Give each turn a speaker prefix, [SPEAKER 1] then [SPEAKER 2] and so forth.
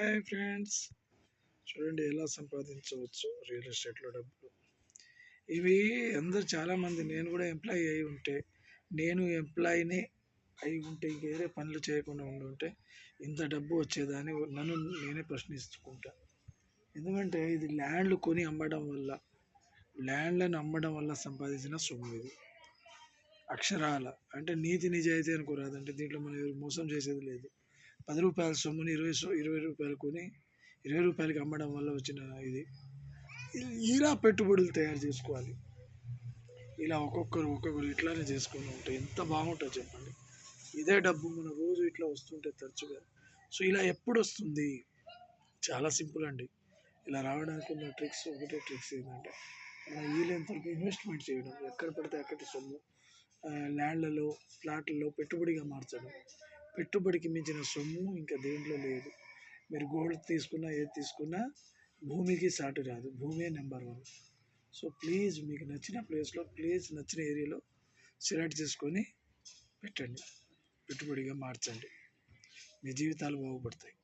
[SPEAKER 1] Hi friends, చూడండి ఎలా సంపాదించవచ్చు రియల్ ఎస్టేట్లో డబ్బులు. ఇవి అందరు చాలామంది, నేను కూడా ఎంప్లాయీ అయి ఉంటే, నేను ఎంప్లాయీని అయి ఉంటే ఇంక వేరే పనులు చేయకుండా ఉంటే ఇంత డబ్బు వచ్చేదాన్ని నన్ను నేనే ప్రశ్నించుకుంటా. ఎందుకంటే ఇది ల్యాండ్లు కొని అమ్మడం వల్ల, ల్యాండ్లను అమ్మడం వల్ల సంపాదించిన సొమ్ము ఇది. అక్షరాల అంటే నీతి నిజాయితీ అనుకోరాదంటే దీంట్లో మనం ఎవరు మోసం చేసేది లేదు. 10 రూపాయల సొమ్ముని 20 రూపాయలు కొని 20 రూపాయలకి అమ్మడం వల్ల వచ్చిన ఇది. ఇలా పెట్టుబడులు తయారు చేసుకోవాలి. ఇలా ఒక్కొక్కరు ఇట్లానే చేసుకుని ఉంటే ఎంత బాగుంటుందో చెప్పండి. ఇదే డబ్బు మన రోజు ఇట్లా వస్తుంటే తరచుగా. సో ఇలా ఎప్పుడు వస్తుంది? చాలా సింపుల్ అండి. ఇలా రావడానికి ఉన్న ఒకటే ట్రిక్స్ ఏంటంటే, మనం వీలైనంత వరకు ఇన్వెస్ట్మెంట్ చేయడం, ఎక్కడ పడితే అక్కడి సొమ్ము ల్యాండ్లలో, ఫ్లాట్లలో పెట్టుబడిగా మార్చడం. పెట్టుబడికి మించిన సొమ్ము ఇంకా దేంట్లో లేదు. మీరు గోల్డ్ తీసుకున్నా, ఏది తీసుకున్నా భూమికి సాటి రాదు. భూమే నెంబర్ 1. సో ప్లీజ్ మీకు నచ్చిన ప్లేస్లో, ప్లీజ్ నచ్చిన ఏరియాలో సెలెక్ట్ చేసుకొని పెట్టండి, పెట్టుబడిగా మార్చండి. మీ జీవితాలు బాగుపడతాయి.